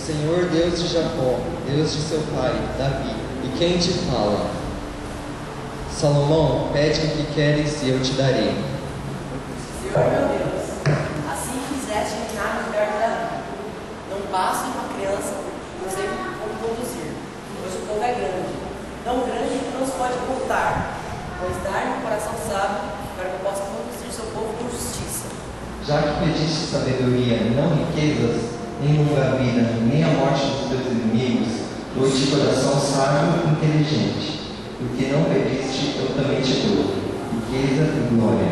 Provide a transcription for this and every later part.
Senhor Deus de Jacó, Deus de seu pai, Davi, e quem te fala? Salomão, pede o que queres e eu te darei. Senhor meu Deus, assim fizeste reinar no lugar de Davi. Não basta uma criança, não sei como conduzir, pois o povo é grande, tão grande que não se pode contar, pois dar-me um coração sábio para que eu possa conduzir seu povo com justiça. Já que pediste sabedoria e não riquezas, nem longa vida, nem a morte dos teus inimigos, dou-te coração sábio e inteligente. O que não pediste, eu também te dou, riqueza e glória.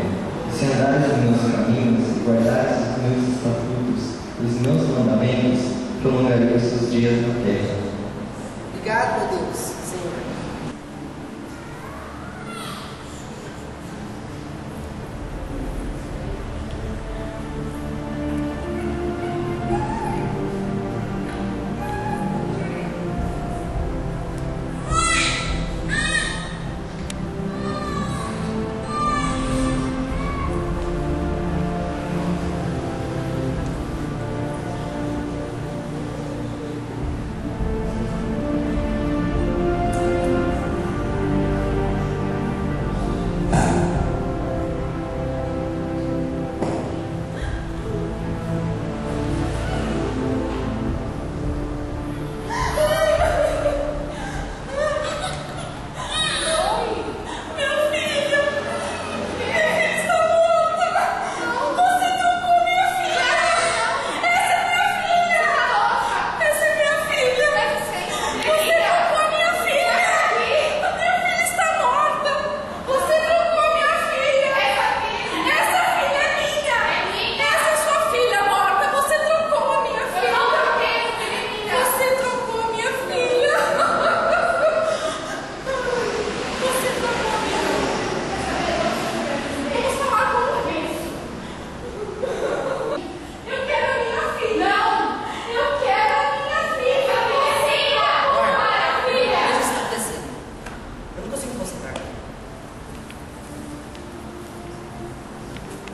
E se andares nos meus caminhos e guardares os meus estatutos e os meus mandamentos, prolongarei os seus dias na terra. Obrigado, meu Deus, Senhor.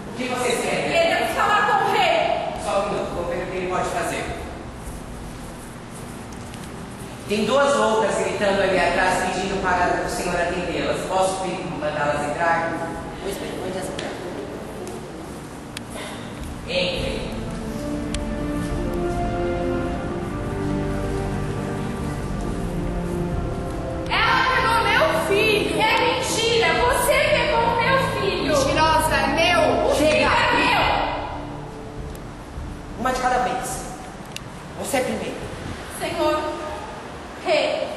O que vocês querem? Queremos falar com o rei. Só um minuto, vamos ver o que ele pode fazer. Tem duas loucas gritando ali atrás, pedindo para o senhor atendê-las. Posso mandá-las entrar? Pois bem, onde essa mulher? Entrem. Ela pegou meu filho. É mentira. Você pegou meu filho. Mentirosa, é meu. O Chega. filho é meu. Uma de cada vez. Você primeiro. Senhor, rei,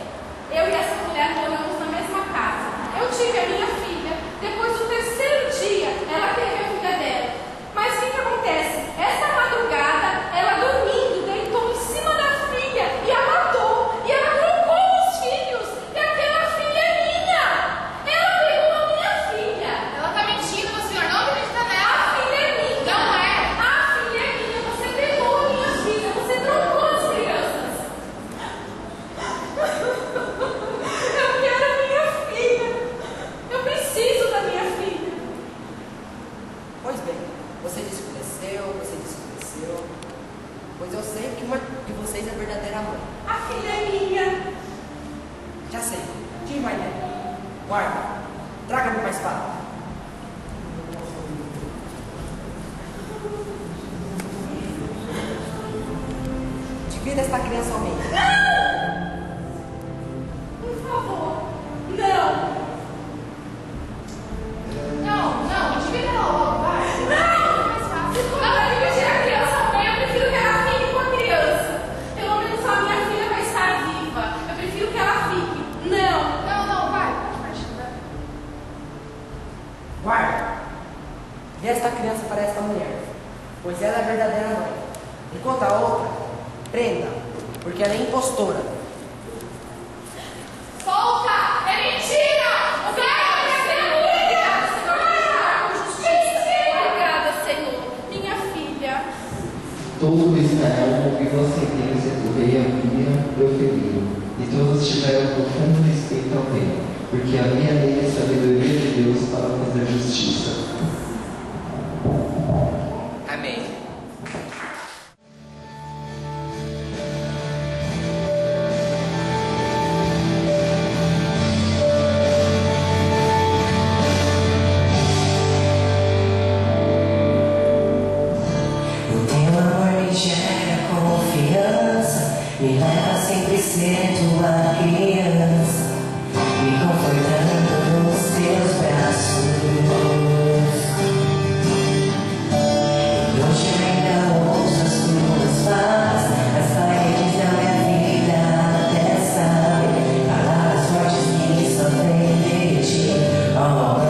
eu e essa mulher moramos na mesma casa. Eu tive a minha filha. Depois do terceiro dia, ela teve a filha dela. Mas o que acontece? Essa madrugada, ela dormindo, deitou em cima da filha e a matou. E ela trocou os filhos. E aquela filha é minha. Ela pegou a minha filha. Ela tá mentindo, o senhor não acredita nela. A filha é minha. Não é. A filha é minha. Você pegou a minha filha. Você trocou as crianças. Eu quero a minha filha. Eu preciso da minha filha. Pois bem, você disse que desceu. Pois eu sei que uma de vocês é a verdadeira mãe. A filha é minha. Já sei. Quem vai nela? Guarda. Traga-me uma espada. Divida esta criança ao meio. Por favor. Não. Não, divida logo, vai. Não! Mais fácil. Se for para dividir a criança ao meio, eu prefiro que ela fique com a criança. Pelo menos a minha filha vai estar viva. Eu prefiro que ela fique. Não, vai. Guarda. Dê esta criança para esta mulher, pois ela é a verdadeira mãe. Enquanto a outra, prenda, porque ela é impostora. Solta! É mentira! Obrigada, Senhor. Minha filha. Todo Israel ouviu a sentença que o rei havia proferido, e todos tiveram profundo respeito ao rei, porque havia nele a sabedoria de Deus para fazer justiça. Amém. ser tua criança, me confortando nos teus braços. Hoje ainda ouço as tuas falas, as paredes da minha vida até sabem, palavras fortes que só vêm de ti, oh mãe.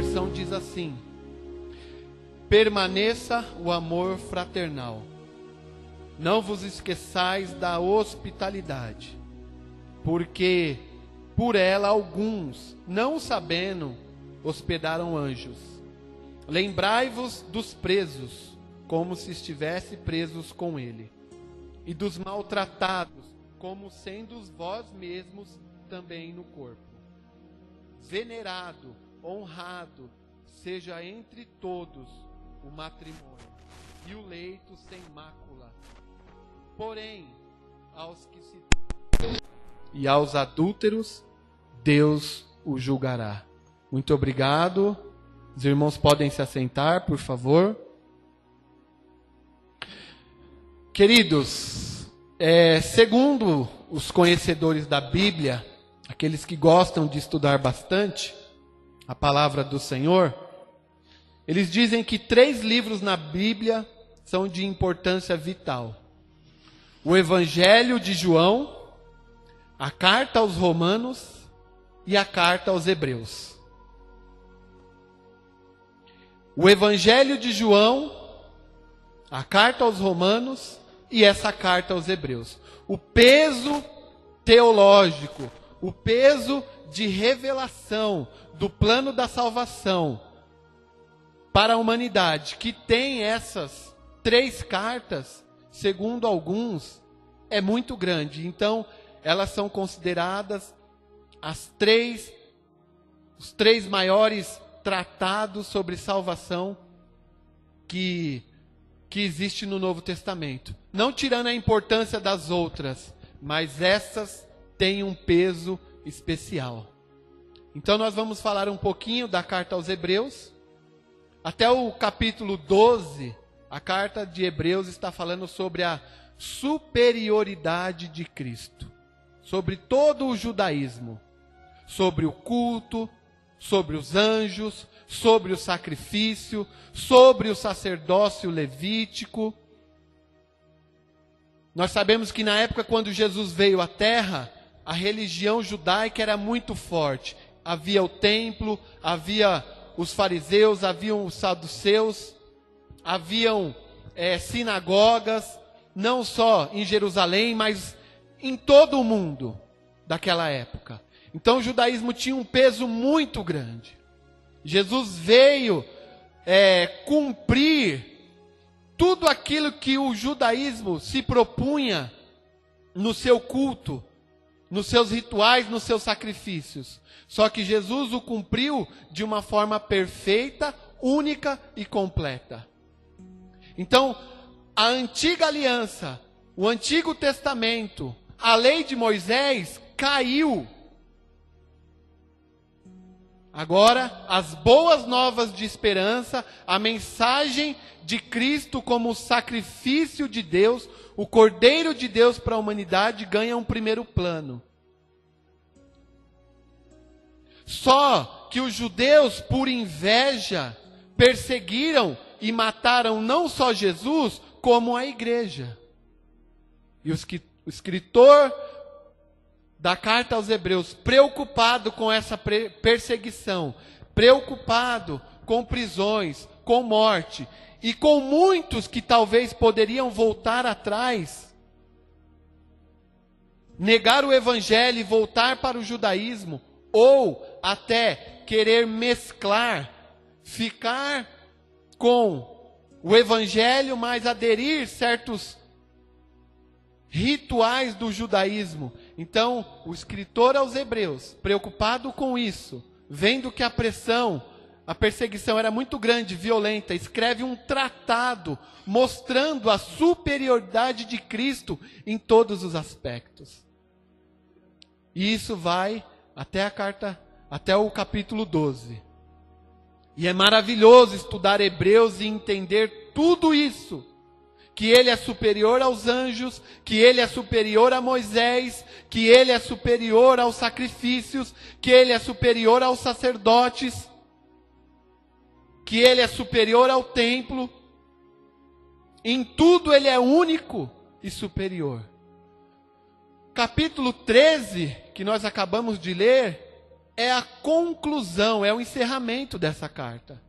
versão diz assim: permaneça o amor fraternal. Não vos esqueçais da hospitalidade, porque por ela alguns, não sabendo, hospedaram anjos. Lembrai-vos dos presos, como se estivesse presos com ele, e dos maltratados, como sendo vós mesmos também no corpo. Venerado, honrado, seja entre todos o matrimônio, e o leito sem mácula. Porém, aos que se e aos adúlteros, Deus o julgará. Muito obrigado. Os irmãos podem se assentar, por favor. Queridos, segundo os conhecedores da Bíblia, aqueles que gostam de estudar bastante a palavra do Senhor, eles dizem que 3 livros na Bíblia são de importância vital: o Evangelho de João, a Carta aos Romanos e a Carta aos Hebreus. O Evangelho de João, a Carta aos Romanos e essa Carta aos Hebreus. O peso teológico, o peso de revelação do plano da salvação para a humanidade, que tem essas 3 cartas, segundo alguns, é muito grande. Então, elas são consideradas os 3 maiores tratados sobre salvação que existe no Novo Testamento. Não tirando a importância das outras, mas essas têm um peso especial. Então nós vamos falar um pouquinho da carta aos Hebreus. Até o capítulo 12, a carta de Hebreus está falando sobre a superioridade de Cristo, sobre todo o judaísmo, sobre o culto, sobre os anjos, sobre o sacrifício, sobre o sacerdócio levítico. Nós sabemos que na época quando Jesus veio à terra, a religião judaica era muito forte. Havia o templo, havia os fariseus, haviam os saduceus, haviam sinagogas, não só em Jerusalém, mas em todo o mundo daquela época. Então o judaísmo tinha um peso muito grande. Jesus veio cumprir tudo aquilo que o judaísmo se propunha no seu culto, nos seus rituais, nos seus sacrifícios. Só que Jesus o cumpriu de uma forma perfeita, única e completa. Então, a antiga aliança, o Antigo Testamento, a lei de Moisés caiu. Agora, as boas novas de esperança, a mensagem de Cristo como o sacrifício de Deus, o Cordeiro de Deus para a humanidade, ganha um primeiro plano. Só que os judeus, por inveja, perseguiram e mataram não só Jesus, como a igreja. E o escritor da carta aos Hebreus, preocupado com essa perseguição, preocupado com prisões, com morte, e com muitos que talvez poderiam voltar atrás, negar o evangelho e voltar para o judaísmo, ou até querer mesclar, ficar com o evangelho, mas aderir certos rituais do judaísmo. Então, o escritor aos Hebreus, preocupado com isso, vendo que a pressão, a perseguição era muito grande, violenta, escreve um tratado mostrando a superioridade de Cristo em todos os aspectos. E isso vai até o capítulo 12. E é maravilhoso estudar Hebreus e entender tudo isso. Que ele é superior aos anjos, que ele é superior a Moisés, que ele é superior aos sacrifícios, que ele é superior aos sacerdotes, que ele é superior ao templo. Em tudo ele é único e superior. Capítulo 13, que nós acabamos de ler, é a conclusão, é o encerramento dessa carta.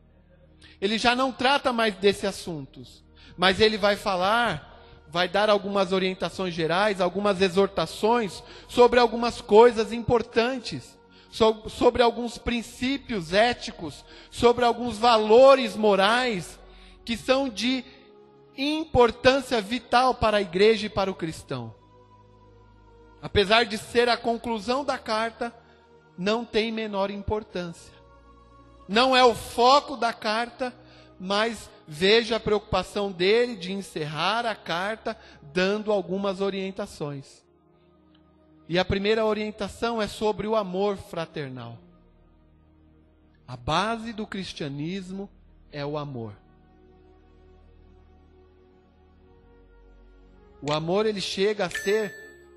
Ele já não trata mais desses assuntos, mas ele vai falar, vai dar algumas orientações gerais, algumas exortações sobre algumas coisas importantes, sobre alguns princípios éticos, sobre alguns valores morais que são de importância vital para a igreja e para o cristão. Apesar de ser a conclusão da carta, não tem menor importância. Não é o foco da carta, mas veja a preocupação dele de encerrar a carta dando algumas orientações. E a primeira orientação é sobre o amor fraternal. A base do cristianismo é o amor. O amor, ele chega a ser,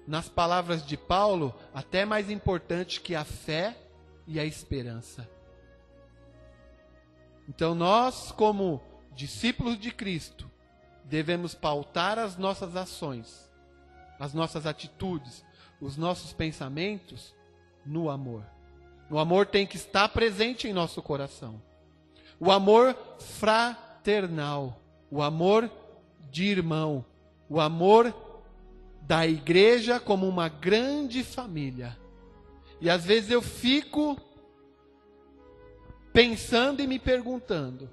nas palavras de Paulo, até mais importante que a fé e a esperança. Então nós, como discípulos de Cristo, devemos pautar as nossas ações, as nossas atitudes, os nossos pensamentos no amor. O amor tem que estar presente em nosso coração. O amor fraternal, o amor de irmão, o amor da igreja como uma grande família. E às vezes eu fico pensando e me perguntando,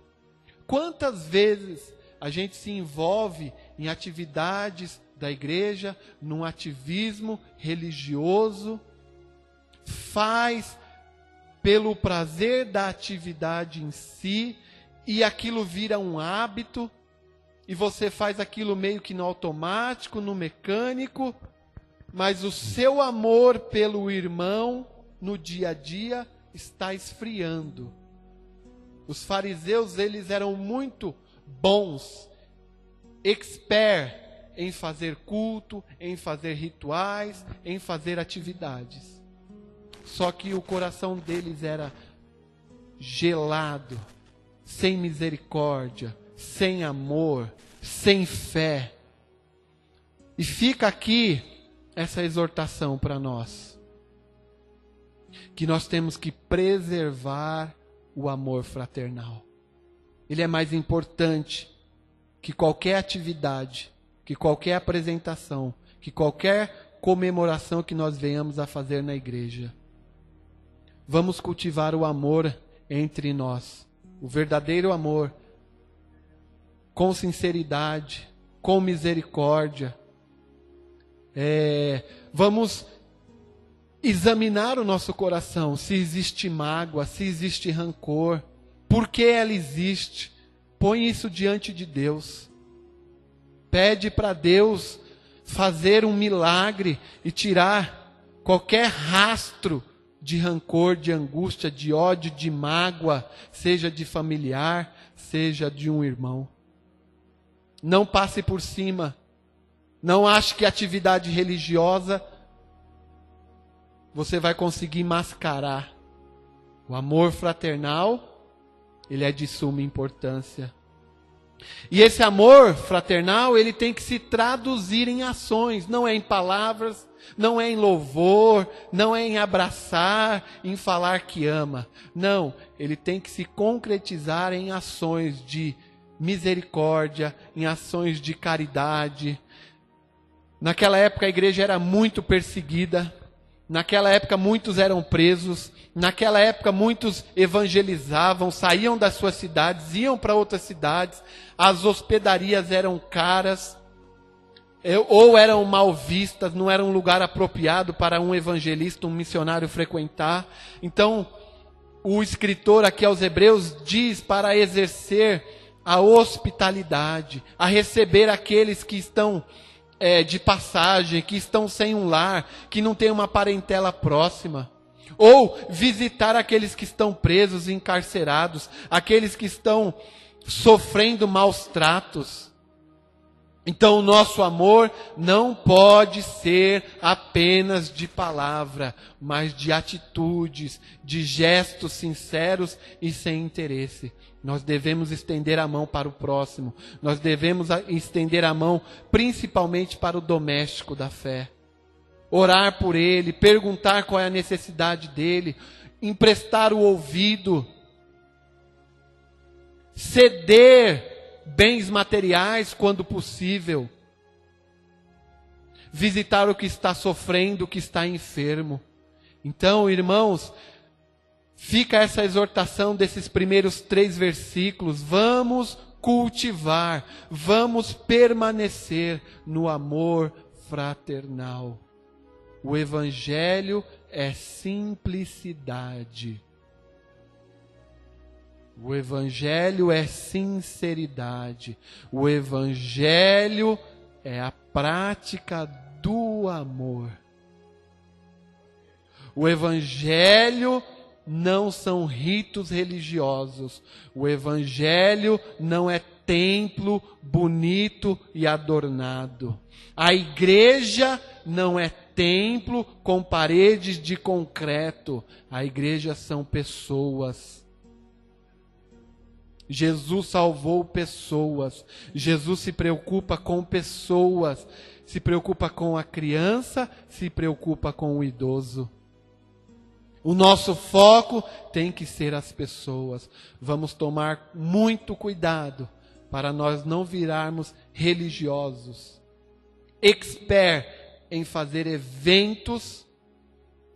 quantas vezes a gente se envolve em atividades da igreja, num ativismo religioso, faz pelo prazer da atividade em si, e aquilo vira um hábito, e você faz aquilo meio que no automático, no mecânico, mas o seu amor pelo irmão no dia a dia está esfriando. Os fariseus, eles eram muito bons, expert em fazer culto, em fazer rituais, em fazer atividades. Só que o coração deles era gelado, sem misericórdia, sem amor, sem fé. E fica aqui essa exortação para nós, que nós temos que preservar o amor fraternal. Ele é mais importante que qualquer atividade, que qualquer apresentação, que qualquer comemoração que nós venhamos a fazer na igreja. Vamos cultivar o amor entre nós, o verdadeiro amor, com sinceridade, com misericórdia. Vamos examinar o nosso coração, se existe mágoa, se existe rancor, por que ela existe. Põe isso diante de Deus. Pede para Deus fazer um milagre e tirar qualquer rastro de rancor, de angústia, de ódio, de mágoa, seja de familiar, seja de um irmão. Não passe por cima. Não ache que atividade religiosa você vai conseguir mascarar. O amor fraternal, ele é de suma importância. E esse amor fraternal, ele tem que se traduzir em ações, não é em palavras, não é em louvor, não é em abraçar, em falar que ama. Não, ele tem que se concretizar em ações de misericórdia, em ações de caridade. Naquela época a igreja era muito perseguida, naquela época muitos eram presos, naquela época muitos evangelizavam, saíam das suas cidades, iam para outras cidades, as hospedarias eram caras, ou eram mal vistas, não era um lugar apropriado para um evangelista, um missionário frequentar. Então, o escritor aqui aos Hebreus diz para exercer a hospitalidade, a receber aqueles que estão de passagem, que estão sem um lar, que não tem uma parentela próxima. Ou visitar aqueles que estão presos, encarcerados, aqueles que estão sofrendo maus tratos. Então o nosso amor não pode ser apenas de palavra, mas de atitudes, de gestos sinceros e sem interesse. Nós devemos estender a mão para o próximo. Nós devemos estender a mão principalmente para o doméstico da fé. Orar por ele, perguntar qual é a necessidade dele, emprestar o ouvido, ceder bens materiais quando possível, visitar o que está sofrendo, o que está enfermo. Então, irmãos, fica essa exortação desses primeiros 3 versículos. Vamos cultivar, vamos permanecer no amor fraternal. O Evangelho é simplicidade. O Evangelho é sinceridade. O Evangelho é a prática do amor. O Evangelho não são ritos religiosos. O Evangelho não é templo bonito e adornado. A igreja não é templo com paredes de concreto. A igreja são pessoas. Jesus salvou pessoas. Jesus se preocupa com pessoas. Se preocupa com a criança, se preocupa com o idoso. O nosso foco tem que ser as pessoas. Vamos tomar muito cuidado para nós não virarmos religiosos, expert em fazer eventos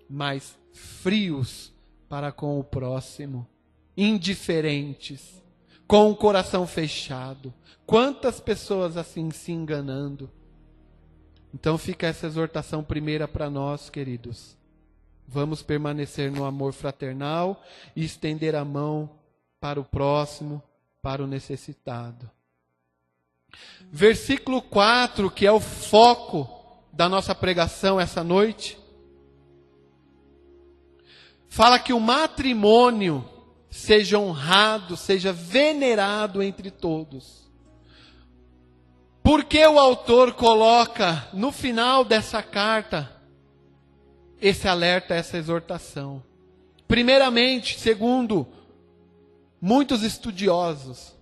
mais frios para com o próximo, indiferentes, com o coração fechado. Quantas pessoas assim se enganando. Então fica essa exortação primeira para nós, queridos. Vamos permanecer no amor fraternal e estender a mão para o próximo, para o necessitado. Versículo 4, que é o foco da nossa pregação essa noite, fala que o matrimônio seja honrado, seja venerado entre todos. Por que o autor coloca no final dessa carta esse alerta, essa exortação? Primeiramente, segundo muitos estudiosos,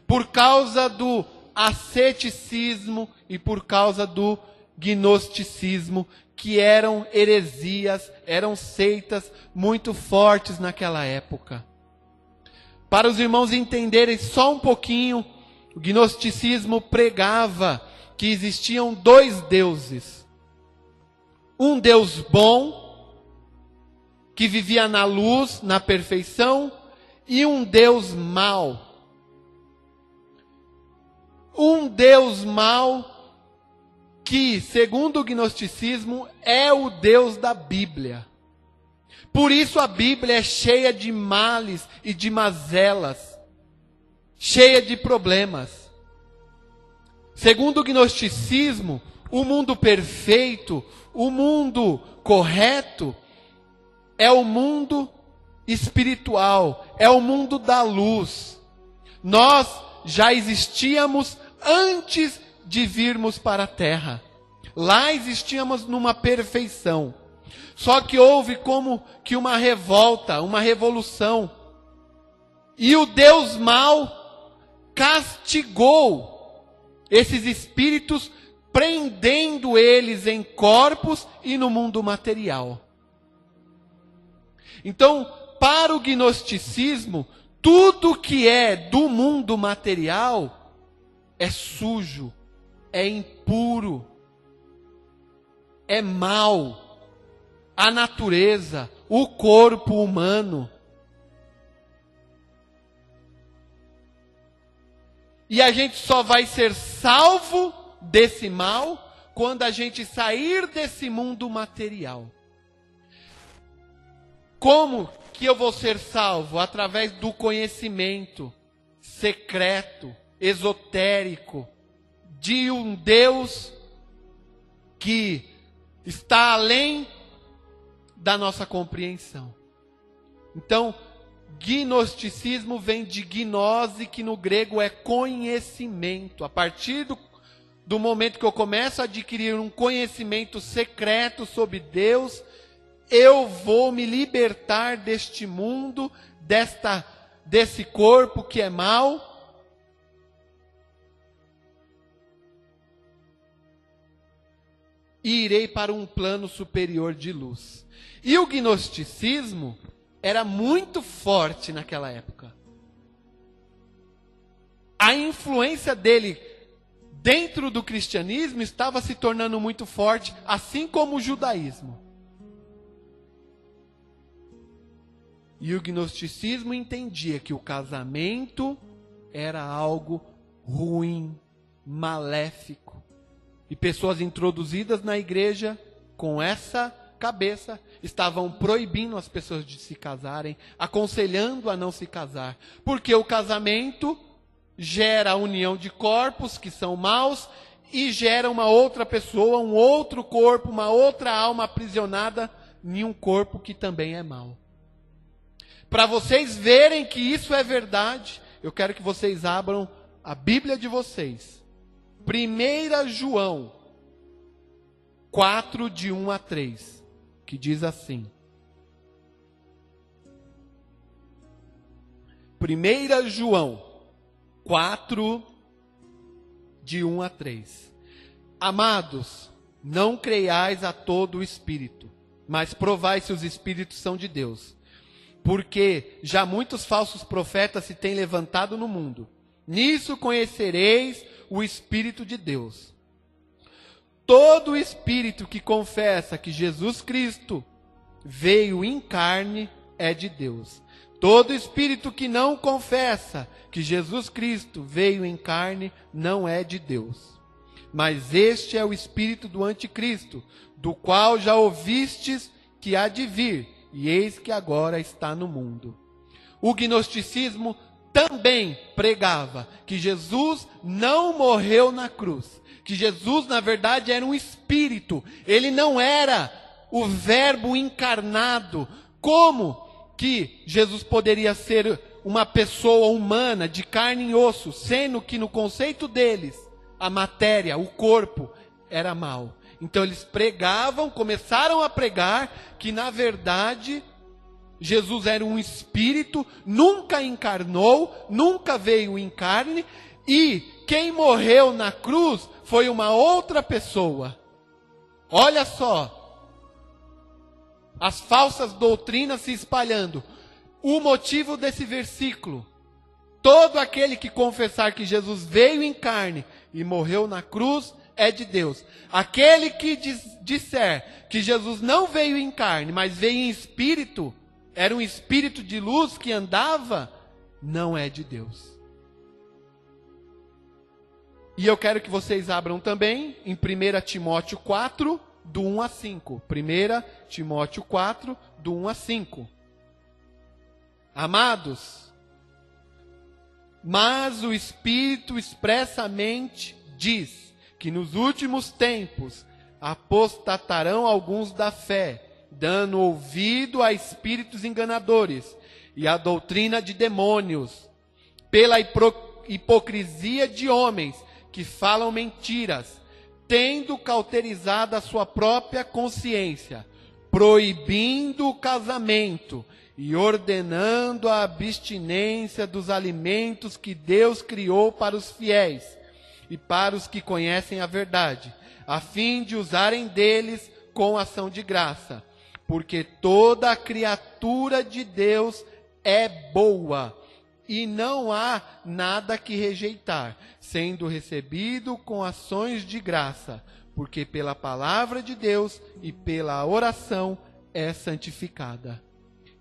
por causa do asceticismo e por causa do gnosticismo, que eram heresias, eram seitas muito fortes naquela época. Para os irmãos entenderem só um pouquinho, o gnosticismo pregava que existiam 2 deuses. Um Deus bom, que vivia na luz, na perfeição, e um Deus mau. Um Deus mau que, segundo o gnosticismo, é o Deus da Bíblia. Por isso a Bíblia é cheia de males e de mazelas, cheia de problemas. Segundo o gnosticismo, o mundo perfeito, o mundo correto, é o mundo espiritual, é o mundo da luz. Nós já existíamos antes de virmos para a terra. Lá existíamos numa perfeição. Só que houve como que uma revolta, uma revolução. E o Deus mau castigou esses espíritos, prendendo eles em corpos e no mundo material. Então, para o gnosticismo, tudo que é do mundo material é sujo, é impuro, é mau. A natureza, o corpo humano. E a gente só vai ser salvo desse mal quando a gente sair desse mundo material. Como que eu vou ser salvo? Através do conhecimento secreto, esotérico, de um Deus que está além da nossa compreensão. Então, gnosticismo vem de gnose, que no grego é conhecimento. A partir do momento que eu começo a adquirir um conhecimento secreto sobre Deus, eu vou me libertar deste mundo, desse corpo que é mau, e irei para um plano superior de luz. E o gnosticismo era muito forte naquela época. A influência dele dentro do cristianismo estava se tornando muito forte, assim como o judaísmo. E o gnosticismo entendia que o casamento era algo ruim, maléfico. E pessoas introduzidas na igreja com essa cabeça estavam proibindo as pessoas de se casarem, aconselhando a não se casar. Porque o casamento gera a união de corpos que são maus e gera uma outra pessoa, um outro corpo, uma outra alma aprisionada em um corpo que também é mau. Para vocês verem que isso é verdade, eu quero que vocês abram a Bíblia de vocês. 1 João 4, de 1 a 3, que diz assim. 1 João 4, de 1 a 3. Amados, não creiais a todo o Espírito, mas provai se os Espíritos são de Deus. Porque já muitos falsos profetas se têm levantado no mundo. Nisso conhecereis o Espírito de Deus. Todo espírito que confessa que Jesus Cristo veio em carne é de Deus. Todo espírito que não confessa que Jesus Cristo veio em carne não é de Deus. Mas este é o espírito do anticristo, do qual já ouvistes que há de vir, e eis que agora está no mundo. O gnosticismo também pregava que Jesus não morreu na cruz, que Jesus na verdade era um espírito, ele não era o verbo encarnado. Como que Jesus poderia ser uma pessoa humana de carne e osso, sendo que no conceito deles a matéria, o corpo era mau? Então eles pregavam, começaram a pregar que na verdade Jesus era um espírito, nunca encarnou, nunca veio em carne, e quem morreu na cruz foi uma outra pessoa. Olha só, as falsas doutrinas se espalhando. O motivo desse versículo: todo aquele que confessar que Jesus veio em carne e morreu na cruz é de Deus. Aquele que disser que Jesus não veio em carne, mas veio em espírito, era um espírito de luz que andava, não é de Deus. E eu quero que vocês abram também em 1 Timóteo 4, do 1 a 5. 1 Timóteo 4, do 1 a 5. Amados, mas o Espírito expressamente diz que nos últimos tempos apostatarão alguns da fé, dando ouvido a espíritos enganadores e a doutrina de demônios, pela hipocrisia de homens que falam mentiras, tendo cauterizado a sua própria consciência, proibindo o casamento e ordenando a abstinência dos alimentos que Deus criou para os fiéis e para os que conhecem a verdade, a fim de usarem deles com ação de graça. Porque toda a criatura de Deus é boa, e não há nada que rejeitar, sendo recebido com ações de graça, porque pela palavra de Deus e pela oração é santificada.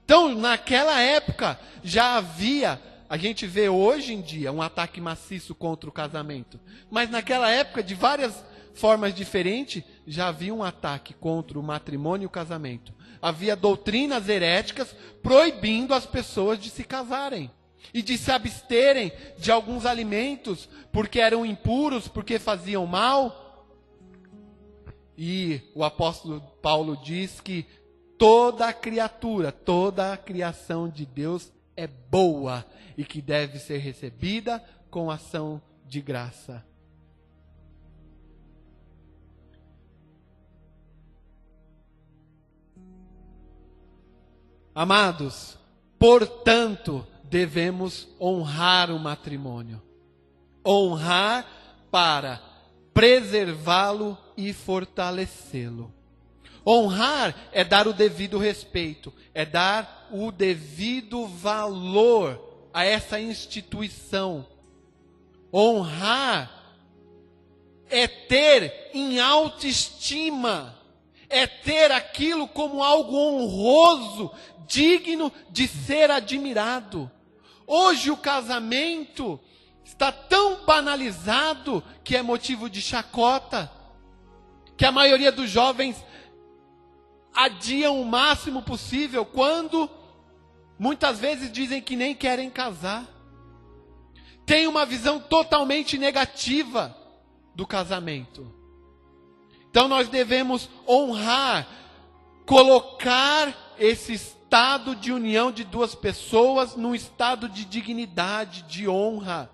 Então, naquela época, já havia, a gente vê hoje em dia, um ataque maciço contra o casamento. Mas naquela época, de várias formas diferentes, já havia um ataque contra o matrimônio e o casamento. Havia doutrinas heréticas proibindo as pessoas de se casarem e de se absterem de alguns alimentos porque eram impuros, porque faziam mal. E o apóstolo Paulo diz que toda a criatura, toda a criação de Deus é boa e que deve ser recebida com ação de graça. Amados, portanto, devemos honrar o matrimônio. Honrar para preservá-lo e fortalecê-lo. Honrar é dar o devido respeito, é dar o devido valor a essa instituição. Honrar é ter em autoestima, é ter aquilo como algo honroso, digno de ser admirado. Hoje o casamento está tão banalizado que é motivo de chacota, que a maioria dos jovens adiam o máximo possível, quando muitas vezes dizem que nem querem casar. Tem uma visão totalmente negativa do casamento. Então nós devemos honrar, colocar esse estado de união de duas pessoas num estado de dignidade, de honra,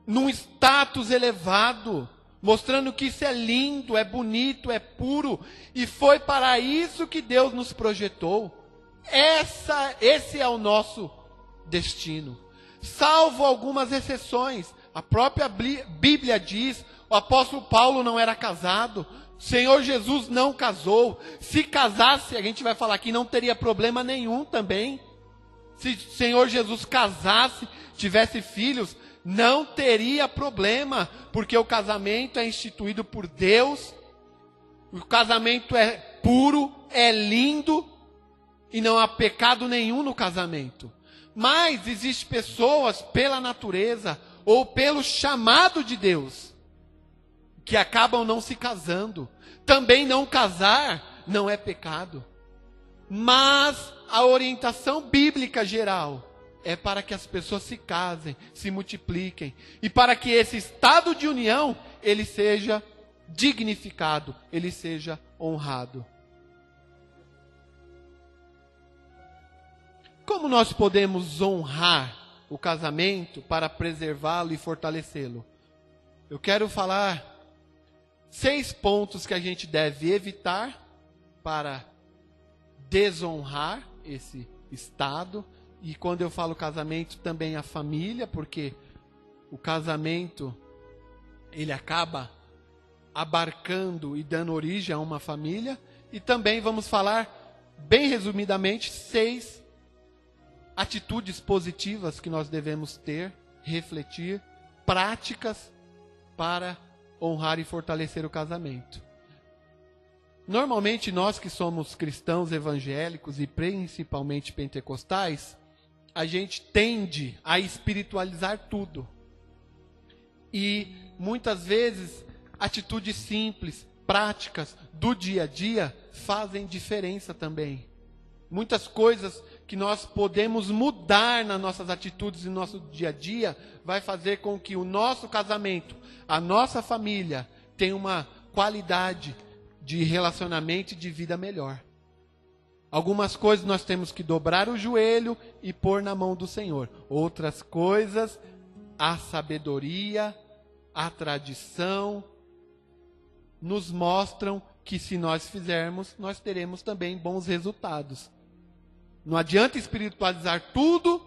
num status elevado, mostrando que isso é lindo, é bonito, é puro, e foi para isso que Deus nos projetou. Esse é o nosso destino. Salvo algumas exceções. A própria Bíblia diz, o apóstolo Paulo não era casado, o Senhor Jesus não casou. Se casasse, a gente vai falar aqui, não teria problema nenhum também. Se o Senhor Jesus casasse, tivesse filhos, não teria problema, porque o casamento é instituído por Deus, o casamento é puro, é lindo, e não há pecado nenhum no casamento. Mas existem pessoas, pela natureza, ou pelo chamado de Deus, que acabam não se casando. Também não casar não é pecado. Mas a orientação bíblica geral é para que as pessoas se casem, se multipliquem, e para que esse estado de união, ele seja dignificado, ele seja honrado. Como nós podemos honrar o casamento para preservá-lo e fortalecê-lo? Eu quero falar 6 pontos que a gente deve evitar para desonrar esse estado. E quando eu falo casamento, também a família, porque o casamento, ele acaba abarcando e dando origem a uma família. E também vamos falar, bem resumidamente, 6 atitudes positivas que nós devemos ter, refletir, práticas para honrar e fortalecer o casamento. Normalmente nós que somos cristãos evangélicos e principalmente pentecostais, a gente tende a espiritualizar tudo. E muitas vezes atitudes simples, práticas do dia a dia fazem diferença também. Muitas coisas que nós podemos mudar nas nossas atitudes e no nosso dia a dia vai fazer com que o nosso casamento, a nossa família, tenha uma qualidade de relacionamento e de vida melhor. Algumas coisas nós temos que dobrar o joelho e pôr na mão do Senhor. Outras coisas, a sabedoria, a tradição, nos mostram que se nós fizermos, nós teremos também bons resultados. Não adianta espiritualizar tudo,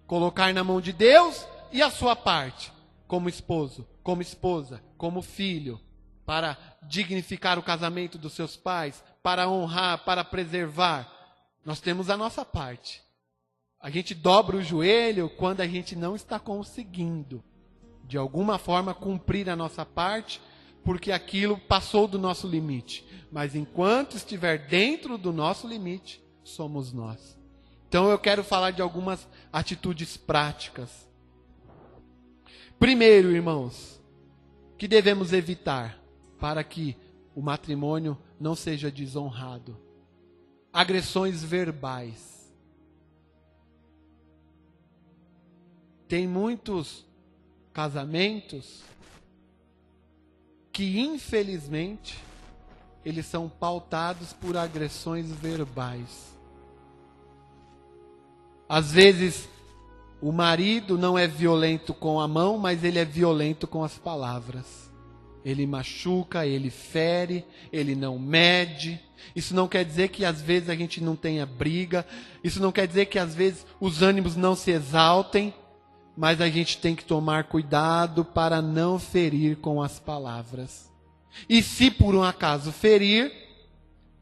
colocar na mão de Deus e a sua parte, como esposo, como esposa, como filho, para dignificar o casamento dos seus pais, para honrar, para preservar. Nós temos a nossa parte. A gente dobra o joelho quando a gente não está conseguindo, de alguma forma, cumprir a nossa parte, porque aquilo passou do nosso limite. Mas enquanto estiver dentro do nosso limite, somos nós. Então eu quero falar de algumas atitudes práticas. Primeiro, irmãos, que devemos evitar para que o matrimônio não seja desonrado: agressões verbais. Tem muitos casamentos que, infelizmente, eles são pautados por agressões verbais. Às vezes, o marido não é violento com a mão, mas ele é violento com as palavras. Ele machuca, ele fere, ele não mede. Isso não quer dizer que às vezes a gente não tenha briga. Isso não quer dizer que às vezes os ânimos não se exaltem. Mas a gente tem que tomar cuidado para não ferir com as palavras. E se por um acaso ferir,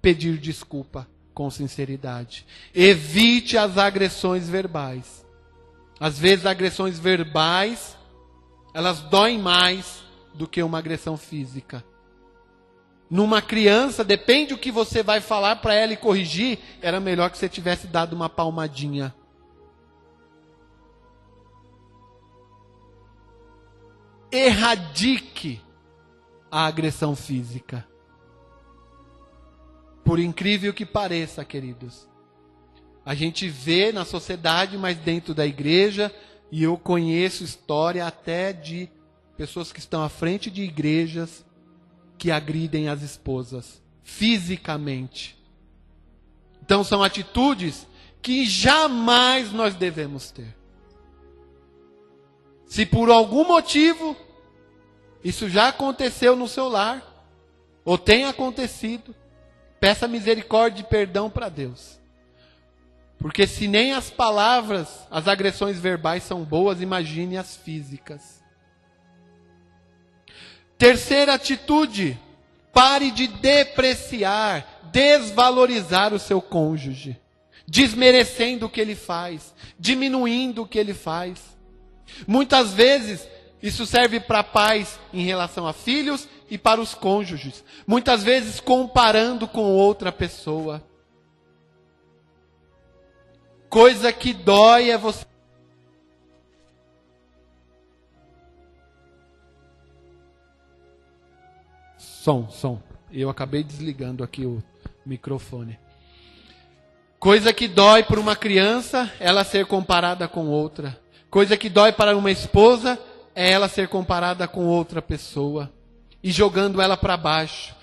pedir desculpa com sinceridade. Evite as agressões verbais. Às vezes, agressões verbais, elas doem mais do que uma agressão física. Numa criança, depende do que você vai falar para ela e corrigir, era melhor que você tivesse dado uma palmadinha. Erradique a agressão física. Por incrível que pareça, queridos, a gente vê na sociedade, mas dentro da igreja, e eu conheço história até de pessoas que estão à frente de igrejas que agridem as esposas fisicamente. Então são atitudes que jamais nós devemos ter. Se por algum motivo isso já aconteceu no seu lar, ou tem acontecido, peça misericórdia e perdão para Deus. Porque se nem as palavras, as agressões verbais são boas, imagine as físicas. Terceira atitude, pare de depreciar, desvalorizar o seu cônjuge, desmerecendo o que ele faz, diminuindo o que ele faz. Muitas vezes, isso serve para pais em relação a filhos e para os cônjuges. Muitas vezes comparando com outra pessoa. Coisa que dói é você. Som. Eu acabei desligando aqui o microfone. Coisa que dói para uma criança, ela ser comparada com outra. Coisa que dói para uma esposa, é ela ser comparada com outra pessoa. E jogando ela para baixo.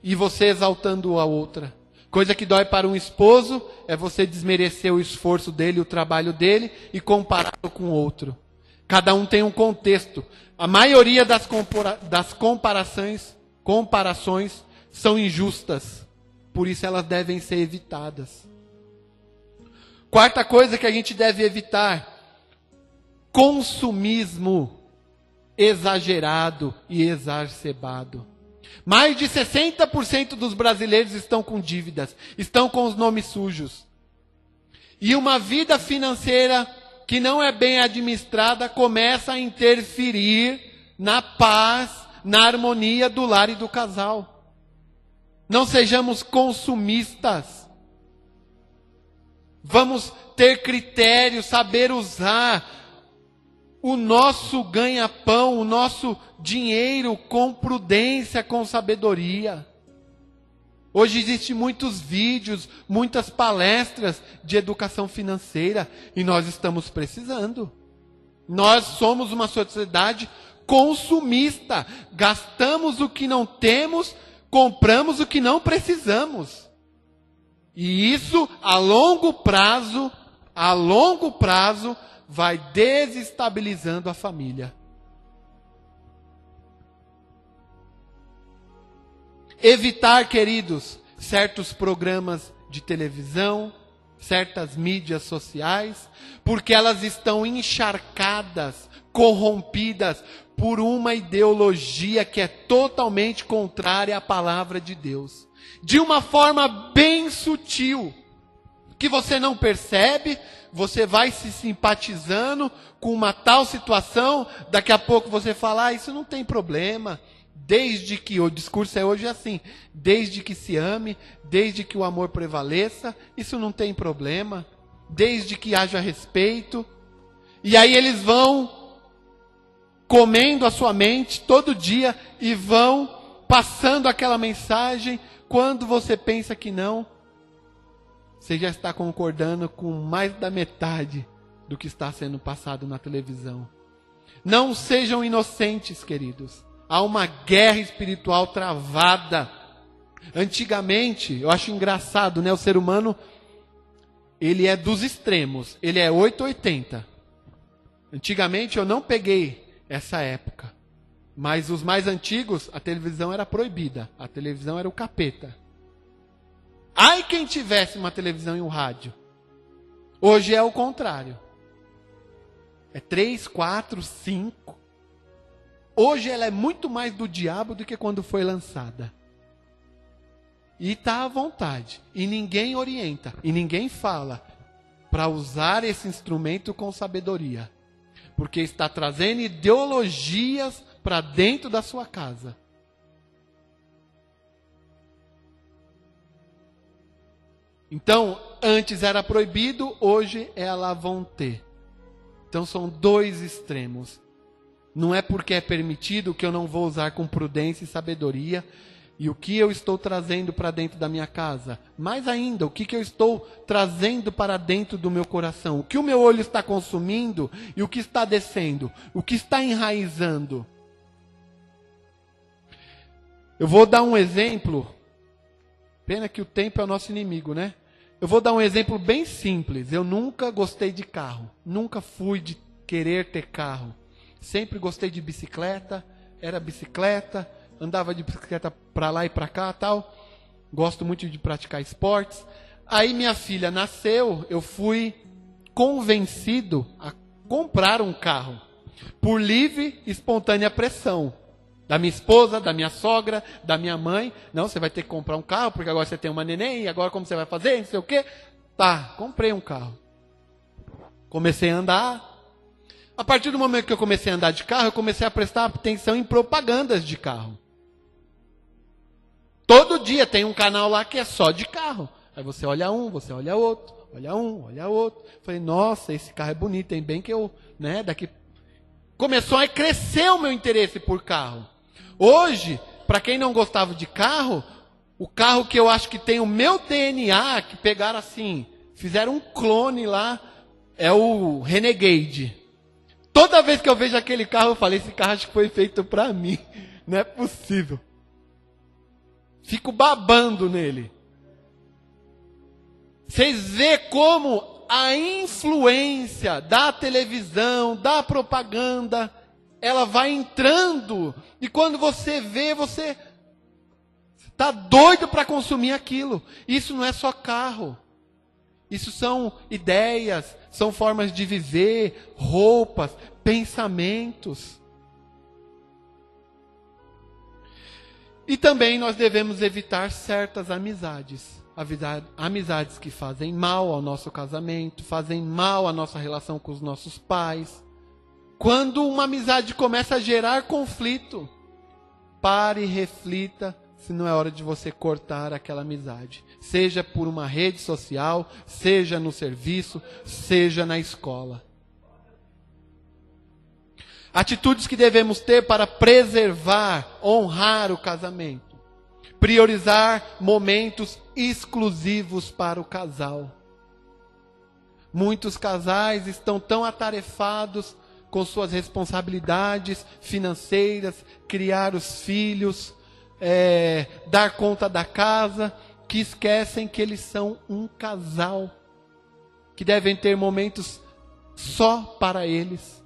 E você exaltando a outra. Coisa que dói para um esposo, é você desmerecer o esforço dele, o trabalho dele, e compará-lo com outro. Cada um tem um contexto. A maioria das comparações são injustas. Por isso elas devem ser evitadas. Quarta coisa que a gente deve evitar: consumismo exagerado e exacerbado. Mais de 60% dos brasileiros estão com dívidas, estão com os nomes sujos. E uma vida financeira que não é bem administrada começa a interferir na paz, na harmonia do lar e do casal. Não sejamos consumistas. Vamos ter critério, saber usar o nosso ganha-pão, o nosso dinheiro com prudência, com sabedoria. Hoje existem muitos vídeos, muitas palestras de educação financeira e nós estamos precisando. Nós somos uma sociedade consumista. Gastamos o que não temos, compramos o que não precisamos. E isso, a longo prazo, vai desestabilizando a família. Evitar, queridos, certos programas de televisão, certas mídias sociais, porque elas estão encharcadas, corrompidas por uma ideologia que é totalmente contrária à palavra de Deus. De uma forma bem sutil, que você não percebe. Você vai se simpatizando com uma tal situação, daqui a pouco você fala, isso não tem problema, desde que, o discurso é hoje assim, desde que se ame, desde que o amor prevaleça, isso não tem problema, desde que haja respeito. E aí eles vão comendo a sua mente todo dia e vão passando aquela mensagem, quando você pensa que não, você já está concordando com mais da metade do que está sendo passado na televisão. Não sejam inocentes, queridos. Há uma guerra espiritual travada. Antigamente, eu acho engraçado, né? O ser humano, ele é dos extremos. Ele é 880. Antigamente eu não peguei essa época. Mas os mais antigos, a televisão era proibida. A televisão era o capeta. Ai quem tivesse uma televisão e um rádio. Hoje é o contrário. É 3, 4, 5. Hoje ela é muito mais do diabo do que quando foi lançada. e está à vontade, e ninguém orienta, e ninguém fala para usar esse instrumento com sabedoria, porque está trazendo ideologias para dentro da sua casa. Então, antes era proibido, hoje elas vão ter. Então são dois extremos. Não é porque é permitido que eu não vou usar com prudência e sabedoria. E o que eu estou trazendo para dentro da minha casa? Mais ainda, o que eu estou trazendo para dentro do meu coração? O que o meu olho está consumindo e o que está descendo? O que está enraizando? Eu vou dar um exemplo. Pena que o tempo é o nosso inimigo, né? Eu vou dar um exemplo bem simples. Eu nunca gostei de carro. Nunca fui de querer ter carro. Sempre gostei de bicicleta. Era bicicleta. Andava de bicicleta para lá e para cá, tal. Gosto muito de praticar esportes. Aí minha filha nasceu, eu fui convencido a comprar um carro. Por livre e espontânea pressão. Da minha esposa, da minha sogra, da minha mãe. Não, você vai ter que comprar um carro, porque agora você tem uma neném, e agora como você vai fazer, não sei o quê. Tá, comprei um carro. Comecei a andar. A partir do momento que eu comecei a andar de carro, eu comecei a prestar atenção em propagandas de carro. Todo dia tem um canal lá que é só de carro. Aí você olha um, você olha outro, olha um, olha outro. Falei, nossa, esse carro é bonito, hein? Bem que eu, né, daqui... Começou a crescer o meu interesse por carro. Hoje, para quem não gostava de carro, o carro que eu acho que tem o meu DNA, que pegaram assim, fizeram um clone lá, é o Renegade. Toda vez que eu vejo aquele carro, eu falei, esse carro acho que foi feito para mim. Não é possível. Fico babando nele. Vocês vê como a influência da televisão, da propaganda, ela vai entrando. E quando você vê, você está doido para consumir aquilo. Isso não é só carro. Isso são ideias, são formas de viver, roupas, pensamentos. E também nós devemos evitar certas amizades. Amizades que fazem mal ao nosso casamento, fazem mal à nossa relação com os nossos pais. Quando uma amizade começa a gerar conflito, pare e reflita se não é hora de você cortar aquela amizade. Seja por uma rede social, seja no serviço, seja na escola. Atitudes que devemos ter para preservar, honrar o casamento. Priorizar momentos exclusivos para o casal. Muitos casais estão tão atarefados com suas responsabilidades financeiras, criar os filhos, dar conta da casa, que esquecem que eles são um casal, que devem ter momentos só para eles.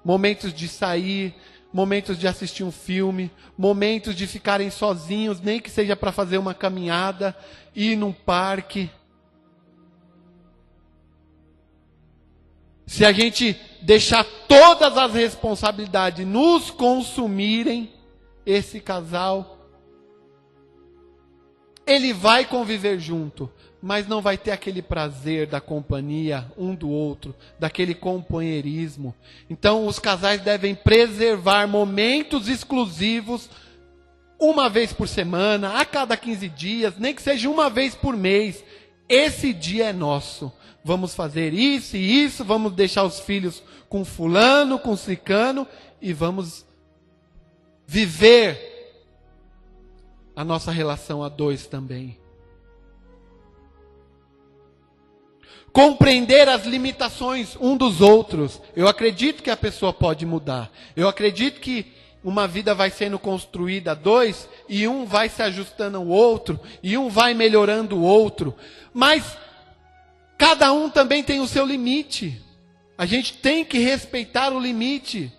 Momentos de sair, momentos de assistir um filme, momentos de ficarem sozinhos, nem que seja para fazer uma caminhada, ir num parque. Se a gente deixar todas as responsabilidades nos consumirem, esse casal, ele vai conviver junto, mas não vai ter aquele prazer da companhia um do outro, daquele companheirismo. Então os casais devem preservar momentos exclusivos, uma vez por semana, a cada 15 dias, nem que seja uma vez por mês. Esse dia é nosso. Vamos fazer isso e isso, vamos deixar os filhos com fulano, com ciclano, e vamos viver a nossa relação a dois também. Compreender as limitações um dos outros. Eu acredito que a pessoa pode mudar. Eu acredito que uma vida vai sendo construída a dois, e um vai se ajustando ao outro, e um vai melhorando o outro. Mas cada um também tem o seu limite. A gente tem que respeitar o limite.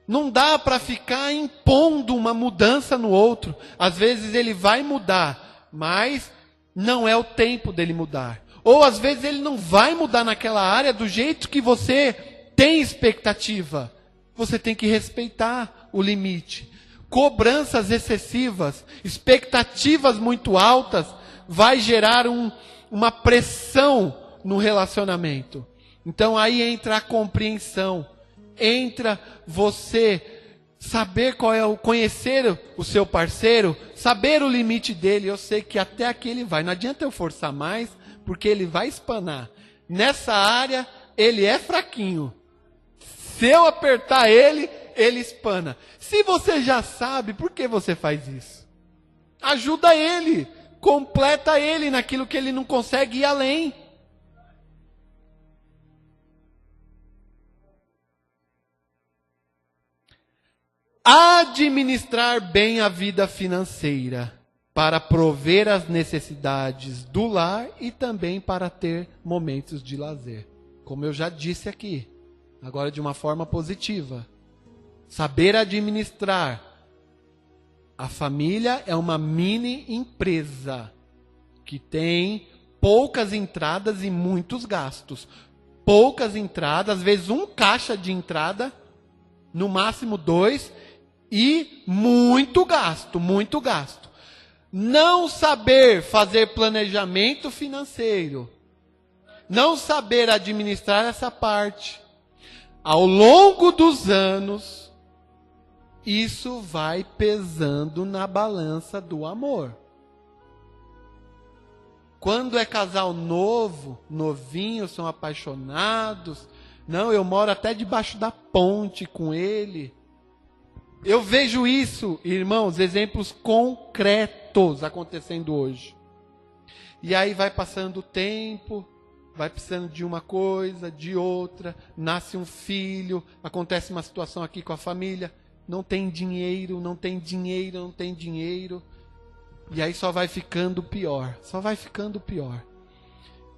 Não dá para ficar impondo uma mudança no outro. Às vezes ele vai mudar, mas não é o tempo dele mudar. Ou às vezes ele não vai mudar naquela área do jeito que você tem expectativa. Você tem que respeitar o limite. cobranças excessivas, expectativas muito altas, vai gerar uma pressão no relacionamento. Então aí entra a compreensão, entra você saber conhecer o seu parceiro, saber o limite dele. Eu sei que até aqui ele vai, não adianta eu forçar mais, porque ele vai espanar. Nessa área, ele é fraquinho. Se eu apertar ele, ele espana. Se você já sabe, por que você faz isso? Ajuda ele, completa ele naquilo que ele não consegue ir além. Administrar bem a vida financeira para prover as necessidades do lar e também para ter momentos de lazer. Como eu já disse aqui, agora de uma forma positiva. Saber administrar. A família é uma mini empresa que tem poucas entradas e muitos gastos. Poucas entradas, às vezes um caixa de entrada, no máximo 2, e muito gasto, muito gasto. Não saber fazer planejamento financeiro, não saber administrar essa parte, ao longo dos anos, isso vai pesando na balança do amor. Quando é casal novo, novinho, são apaixonados, não, eu moro até debaixo da ponte com ele. Eu vejo isso, irmãos, exemplos concretos acontecendo hoje. E aí vai passando o tempo, vai precisando de uma coisa, de outra, nasce um filho, acontece uma situação aqui com a família, não tem dinheiro, não tem dinheiro, não tem dinheiro. E aí só vai ficando pior, só vai ficando pior.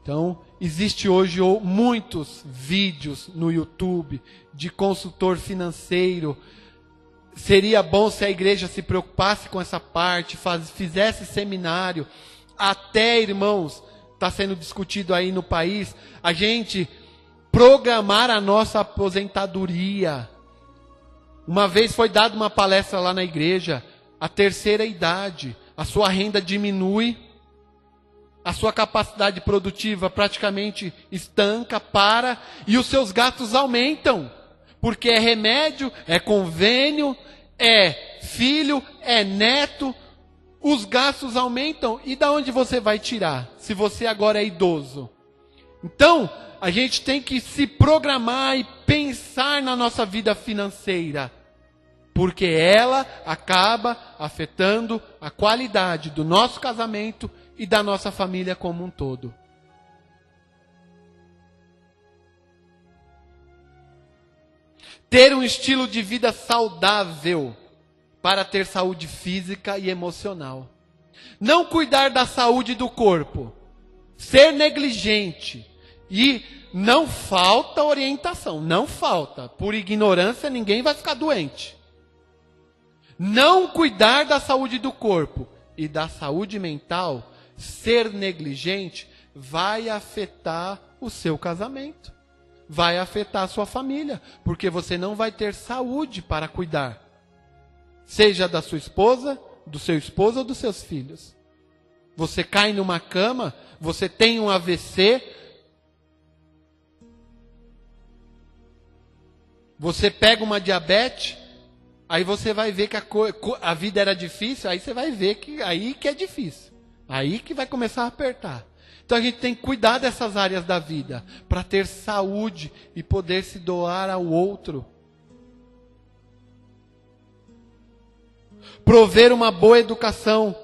Então, existe hoje muitos vídeos no YouTube de consultor financeiro. Seria bom se a igreja se preocupasse com essa parte, fizesse seminário. Até, irmãos, está sendo discutido aí no país, a gente programar a nossa aposentadoria. Uma vez foi dada uma palestra lá na igreja, a terceira idade, a sua renda diminui, a sua capacidade produtiva praticamente estanca, para, e os seus gastos aumentam. Porque é remédio, é convênio, é filho, é neto. Os gastos aumentam. E da onde você vai tirar? Se você agora é idoso. Então, a gente tem que se programar e pensar na nossa vida financeira. Porque ela acaba afetando a qualidade do nosso casamento e da nossa família como um todo. Ter um estilo de vida saudável para ter saúde física e emocional. Não cuidar da saúde do corpo. Ser negligente. E não falta orientação, não falta. Por ignorância ninguém vai ficar doente. Não cuidar da saúde do corpo e da saúde mental, ser negligente, vai afetar o seu casamento. Vai afetar a sua família, porque você não vai ter saúde para cuidar. Seja da sua esposa, do seu esposo ou dos seus filhos. Você cai numa cama, você tem um AVC, você pega uma diabetes, aí você vai ver que a vida era difícil, aí você vai ver que aí que é difícil. Aí que vai começar a apertar. Então a gente tem que cuidar dessas áreas da vida, para ter saúde e poder se doar ao outro. Prover uma boa educação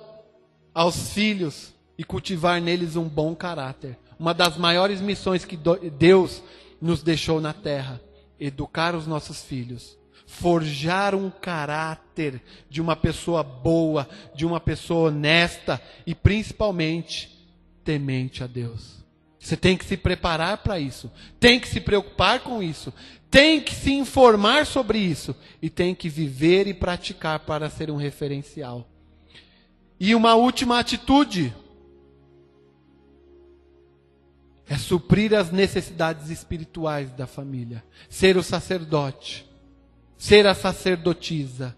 aos filhos e cultivar neles um bom caráter. Uma das maiores missões que Deus nos deixou na terra. Educar os nossos filhos. Forjar um caráter de uma pessoa boa, de uma pessoa honesta e principalmente temente a Deus. Você tem que se preparar para isso, tem que se preocupar com isso, tem que se informar sobre isso e tem que viver e praticar para ser um referencial. E uma última atitude é suprir as necessidades espirituais da família, ser o sacerdote, ser a sacerdotisa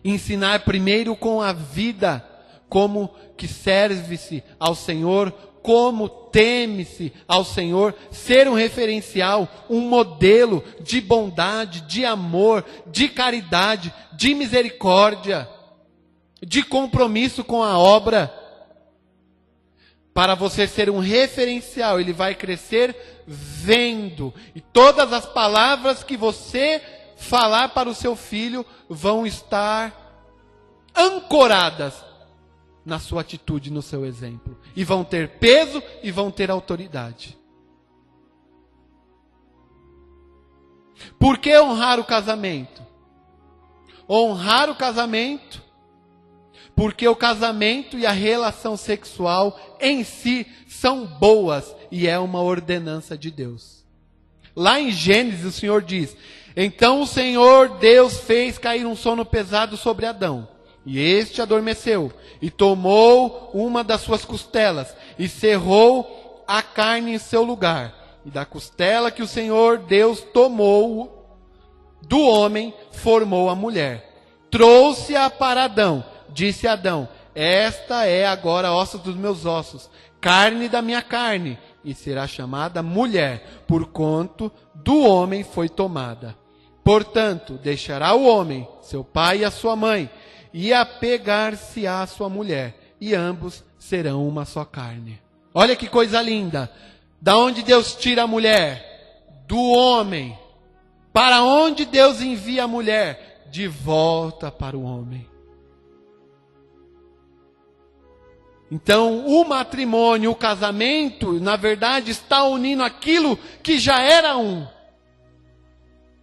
Ensinar primeiro com a vida, como que serve-se ao Senhor, como teme-se ao Senhor, ser um referencial, um modelo de bondade, de amor, de caridade, de misericórdia, de compromisso com a obra. Para você ser um referencial, ele vai crescer vendo. E todas as palavras que você falar para o seu filho vão estar ancoradas na sua atitude, no seu exemplo. E vão ter peso e vão ter autoridade. Por que honrar o casamento? Honrar o casamento porque o casamento e a relação sexual em si são boas e é uma ordenança de Deus. Lá em Gênesis o Senhor diz: então o Senhor Deus fez cair um sono pesado sobre Adão, e este adormeceu, e tomou uma das suas costelas, e cerrou a carne em seu lugar. E da costela que o Senhor Deus tomou do homem, formou a mulher. Trouxe-a para Adão. Disse Adão: esta é agora osso dos meus ossos, carne da minha carne, e será chamada mulher, porquanto do homem foi tomada. Portanto, deixará o homem, seu pai e a sua mãe, e apegar-se-á à sua mulher, e ambos serão uma só carne. Olha que coisa linda! Da onde Deus tira a mulher? Do homem. Para onde Deus envia a mulher? De volta para o homem. Então, o matrimônio, o casamento, na verdade, está unindo aquilo que já era um.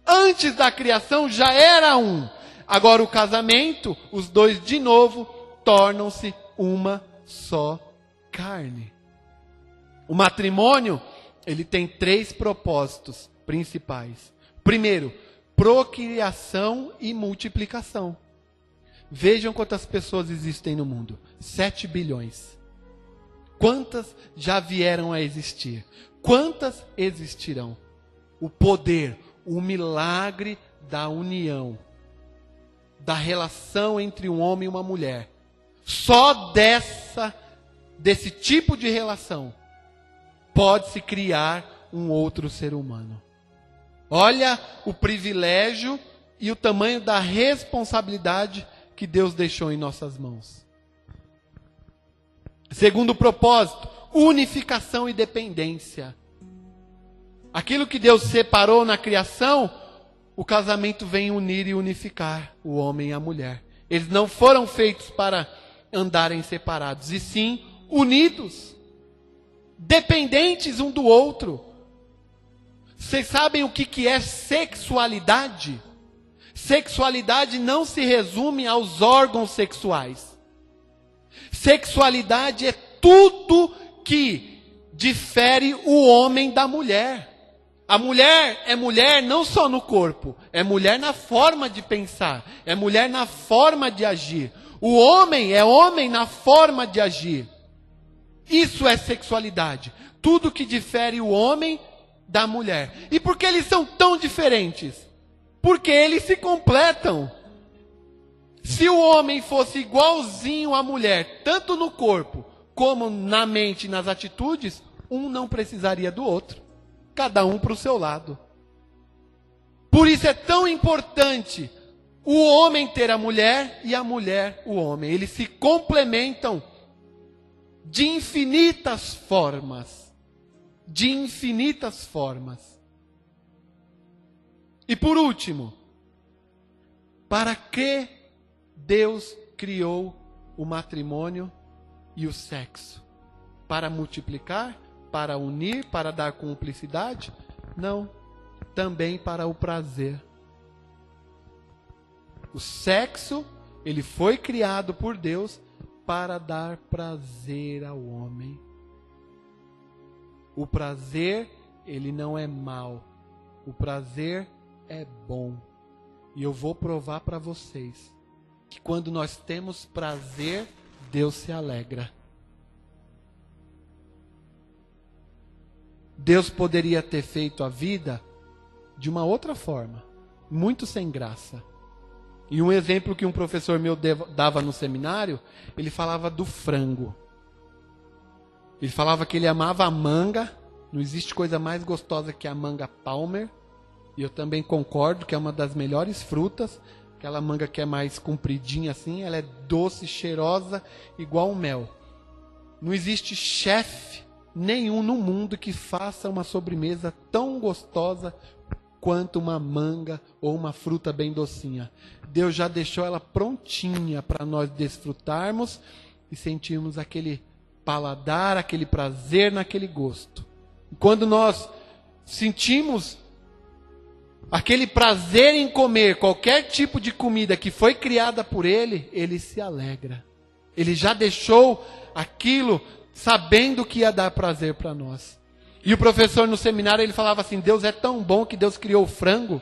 Antes da criação já era um. Agora o casamento, os dois de novo tornam-se uma só carne. O matrimônio, ele tem 3 propósitos principais. Primeiro, procriação e multiplicação. Vejam quantas pessoas existem no mundo. 7 bilhões. Quantas já vieram a existir? Quantas existirão? O poder, o milagre da união, da relação entre um homem e uma mulher. Só desse tipo de relação pode-se criar um outro ser humano. Olha o privilégio e o tamanho da responsabilidade que Deus deixou em nossas mãos. Segundo propósito, unificação e dependência. Aquilo que Deus separou na criação, o casamento vem unir e unificar o homem e a mulher. Eles não foram feitos para andarem separados, e sim unidos, dependentes um do outro. Vocês sabem o que é sexualidade? Sexualidade não se resume aos órgãos sexuais. Sexualidade é tudo que difere o homem da mulher. A mulher é mulher não só no corpo, é mulher na forma de pensar, é mulher na forma de agir. O homem é homem na forma de agir. Isso é sexualidade. Tudo que difere o homem da mulher. E por que eles são tão diferentes? Porque eles se completam. Se o homem fosse igualzinho à mulher, tanto no corpo como na mente e nas atitudes, um não precisaria do outro. Cada um para o seu lado. Por isso é tão importante o homem ter a mulher e a mulher o homem. Eles se complementam de infinitas formas. De infinitas formas. E por último, para que Deus criou o matrimônio e o sexo? Para multiplicar? Para unir? Para dar cumplicidade? Não. Também para o prazer. O sexo, ele foi criado por Deus para dar prazer ao homem. O prazer, ele não é mau. O prazer é bom. E eu vou provar para vocês que quando nós temos prazer, Deus se alegra. Deus poderia ter feito a vida de uma outra forma, muito sem graça. E um exemplo que um professor meu dava no seminário, ele falava do frango. Ele falava que ele amava a manga. Não existe coisa mais gostosa que a manga Palmer. E eu também concordo que é uma das melhores frutas. Aquela manga que é mais compridinha assim, ela é doce, cheirosa, igual o mel. Não existe chefe nenhum no mundo que faça uma sobremesa tão gostosa quanto uma manga ou uma fruta bem docinha. Deus já deixou ela prontinha para nós desfrutarmos e sentirmos aquele paladar, aquele prazer naquele gosto. E quando nós sentimos aquele prazer em comer qualquer tipo de comida que foi criada por Ele, Ele se alegra. Ele já deixou aquilo sabendo que ia dar prazer para nós. E o professor no seminário, ele falava assim, Deus é tão bom que Deus criou o frango.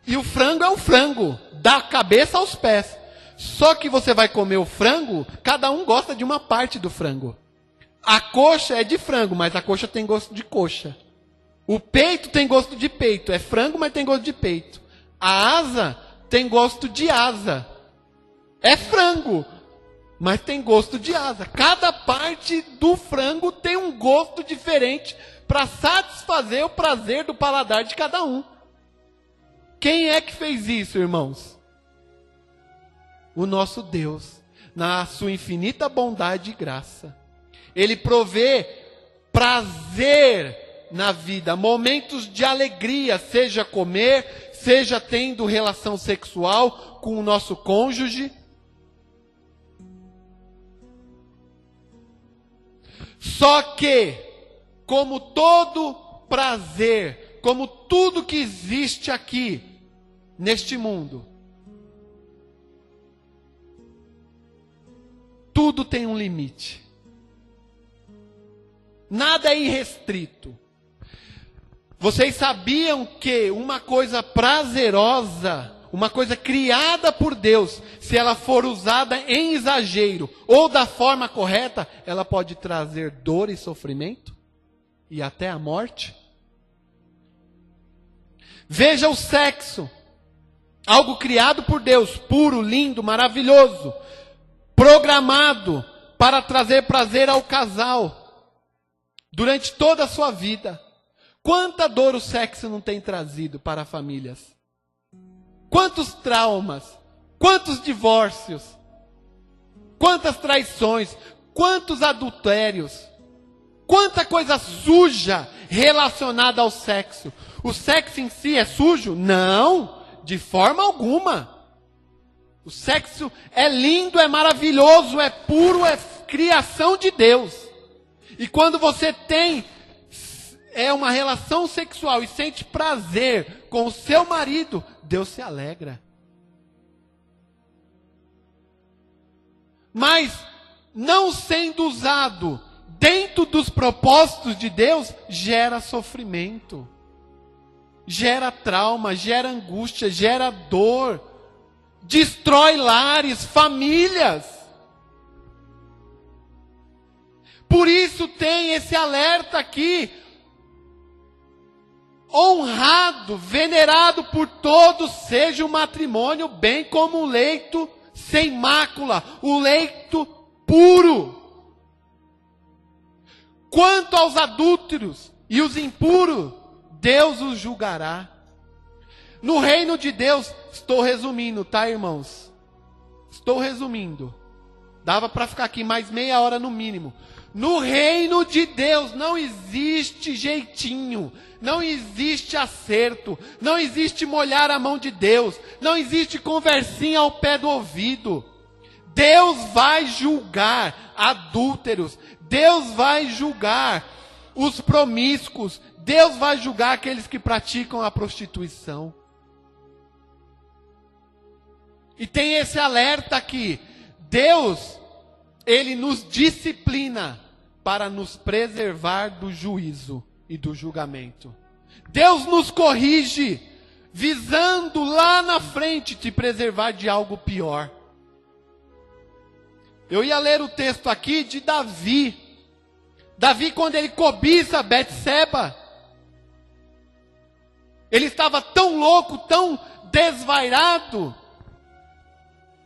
E o frango é o frango, da cabeça aos pés. Só que você vai comer o frango, cada um gosta de uma parte do frango. A coxa é de frango, mas a coxa tem gosto de coxa. O peito tem gosto de peito, é frango, mas tem gosto de peito. A asa tem gosto de asa. É frango, mas tem gosto de asa. Cada parte do frango tem um gosto diferente para satisfazer o prazer do paladar de cada um. Quem é que fez isso, irmãos? O nosso Deus, na sua infinita bondade e graça. Ele provê prazer na vida, momentos de alegria, seja comer, seja tendo relação sexual com o nosso cônjuge. Só que, como todo prazer, como tudo que existe aqui, neste mundo, tudo tem um limite. Nada é irrestrito. Vocês sabiam que uma coisa prazerosa, uma coisa criada por Deus, se ela for usada em exagero ou da forma correta, ela pode trazer dor e sofrimento e até a morte? Veja o sexo, algo criado por Deus, puro, lindo, maravilhoso, programado para trazer prazer ao casal durante toda a sua vida. Quanta dor o sexo não tem trazido para famílias? Quantos traumas, quantos divórcios, quantas traições, quantos adultérios, quanta coisa suja relacionada ao sexo. O sexo em si é sujo? Não, de forma alguma. O sexo é lindo, é maravilhoso, é puro, é criação de Deus. E quando você tem uma relação sexual e sente prazer com o seu marido, Deus se alegra. Mas, não sendo usado dentro dos propósitos de Deus, gera sofrimento, gera trauma, gera angústia, gera dor, destrói lares, famílias. Por isso tem esse alerta aqui, honrado, venerado por todos, seja o matrimônio, bem como o leito sem mácula, o leito puro. Quanto aos adúlteros e os impuros, Deus os julgará. No reino de Deus, estou resumindo, tá, irmãos? Estou resumindo. Dava para ficar aqui mais meia hora no mínimo. No reino de Deus não existe jeitinho, não existe acerto, não existe molhar a mão de Deus, não existe conversinha ao pé do ouvido. Deus vai julgar adúlteros, Deus vai julgar os promíscuos, Deus vai julgar aqueles que praticam a prostituição. E tem esse alerta aqui, Deus, Ele nos disciplina para nos preservar do juízo e do julgamento. Deus nos corrige, visando lá na frente te preservar de algo pior. Eu ia ler o texto aqui de Davi. Davi, quando ele cobiça Betseba, ele estava tão louco, tão desvairado,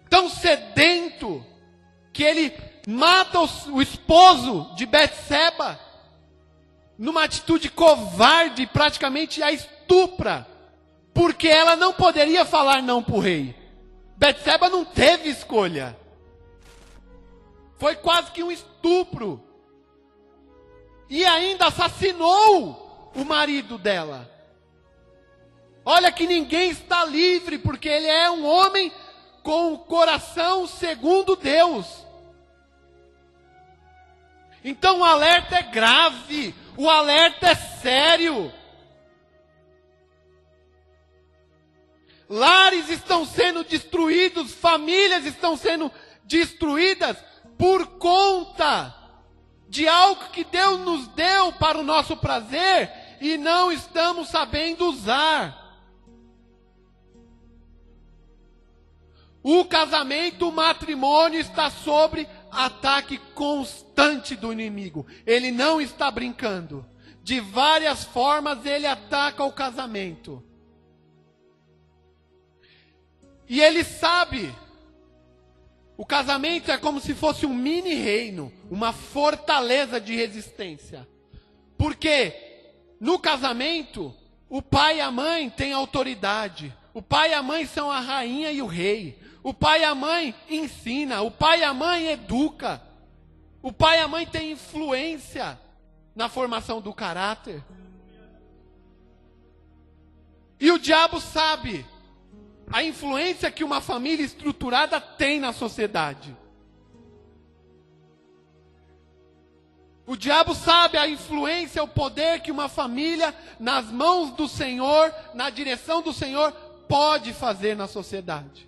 tão sedento, que ele mata o esposo de Betseba, numa atitude covarde, praticamente a estupra, porque ela não poderia falar não para o rei. Betseba não teve escolha. Foi quase que um estupro. E ainda assassinou o marido dela. Olha que ninguém está livre, porque ele é um homem com o coração segundo Deus. Então o alerta é grave, o alerta é sério. Lares estão sendo destruídos, famílias estão sendo destruídas por conta de algo que Deus nos deu para o nosso prazer e não estamos sabendo usar. O casamento, o matrimônio está sob ataque constante do inimigo. Ele não está brincando. De várias formas ele ataca o casamento. E ele sabe, o casamento é como se fosse um mini reino, uma fortaleza de resistência. Porque no casamento, o pai e a mãe têm autoridade. O pai e a mãe são a rainha e o rei. O pai e a mãe ensina, o pai e a mãe educa. O pai e a mãe têm influência na formação do caráter. E o diabo sabe a influência que uma família estruturada tem na sociedade. O diabo sabe a influência, o poder que uma família, nas mãos do Senhor, na direção do Senhor, pode fazer na sociedade.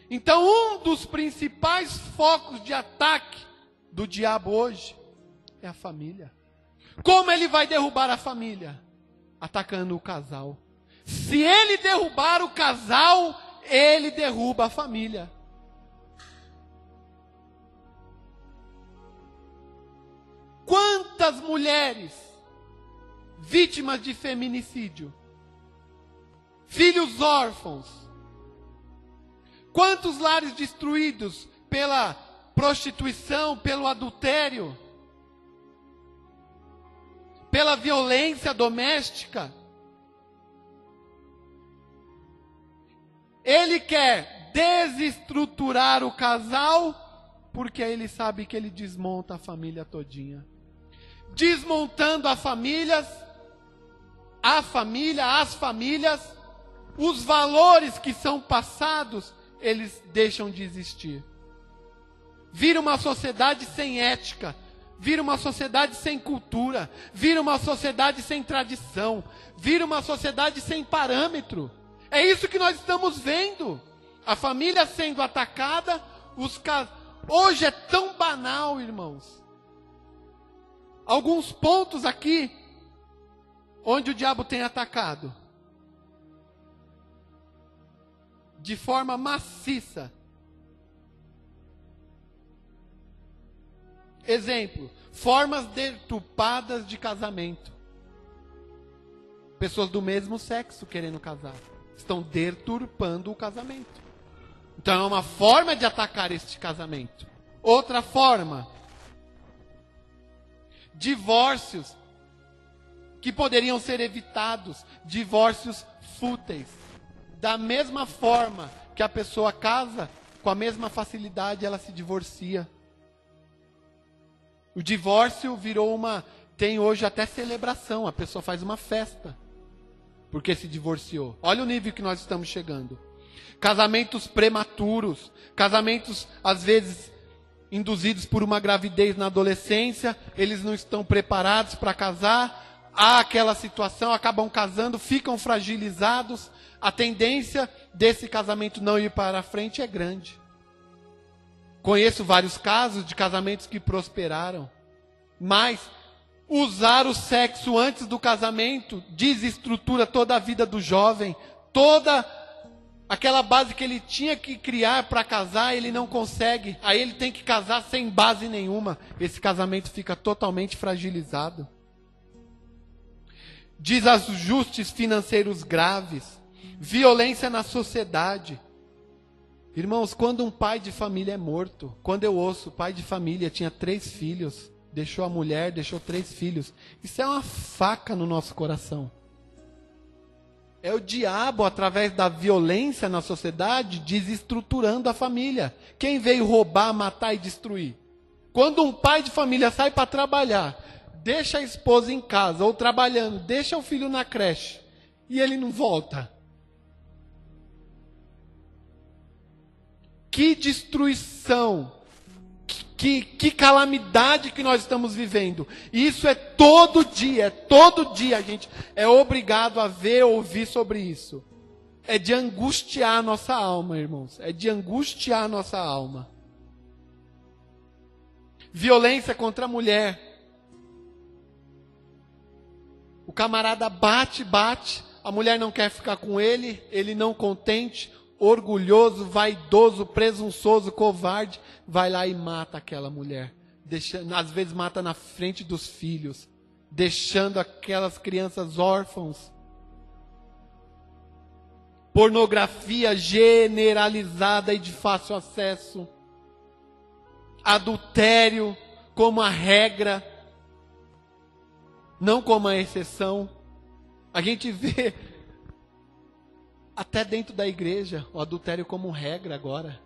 Então, um dos principais focos de ataque do diabo hoje é a família. Como ele vai derrubar a família? Atacando o casal. Se ele derrubar o casal, ele derruba a família. Quantas mulheres vítimas de feminicídio? Filhos órfãos? Quantos lares destruídos pela prostituição, pelo adultério, pela violência doméstica? Ele quer desestruturar o casal, porque ele sabe que ele desmonta a família todinha. Desmontando as famílias, os valores que são passados, eles deixam de existir. Vira uma sociedade sem ética, vira uma sociedade sem cultura, vira uma sociedade sem tradição, vira uma sociedade sem parâmetro. É isso que nós estamos vendo. A família sendo atacada, hoje é tão banal, irmãos. Alguns pontos aqui, onde o diabo tem atacado. De forma maciça. Exemplo, formas deturpadas de casamento. Pessoas do mesmo sexo querendo casar. Estão deturpando o casamento. Então é uma forma de atacar este casamento. Outra forma. Divórcios que poderiam ser evitados. Divórcios fúteis. Da mesma forma que a pessoa casa, com a mesma facilidade ela se divorcia. O divórcio virou tem hoje até celebração, a pessoa faz uma festa, porque se divorciou. Olha o nível que nós estamos chegando. Casamentos prematuros, casamentos às vezes induzidos por uma gravidez na adolescência, eles não estão preparados para casar, há aquela situação, acabam casando, ficam fragilizados. A tendência desse casamento não ir para frente é grande. Conheço vários casos de casamentos que prosperaram. Mas usar o sexo antes do casamento desestrutura toda a vida do jovem. Toda aquela base que ele tinha que criar para casar, ele não consegue. Aí ele tem que casar sem base nenhuma. Esse casamento fica totalmente fragilizado. Desajustes financeiros graves. Violência na sociedade. Irmãos, quando um pai de família é morto, quando eu ouço pai de família tinha 3 filhos, deixou a mulher, deixou 3 filhos, isso é uma faca no nosso coração. É o diabo, através da violência na sociedade, desestruturando a família. Quem veio roubar, matar e destruir? Quando um pai de família sai para trabalhar, deixa a esposa em casa ou trabalhando, deixa o filho na creche e ele não volta. Que destruição, que calamidade que nós estamos vivendo. Isso é todo dia a gente é obrigado a ver, ouvir sobre isso. É de angustiar a nossa alma, irmãos. É de angustiar a nossa alma. Violência contra a mulher. O camarada bate, a mulher não quer ficar com ele, ele não contente, orgulhoso, vaidoso, presunçoso, covarde, vai lá e mata aquela mulher. Às vezes mata na frente dos filhos, deixando aquelas crianças órfãos. Pornografia generalizada e de fácil acesso. Adultério como a regra, não como a exceção. A gente vê até dentro da igreja o adultério como regra agora.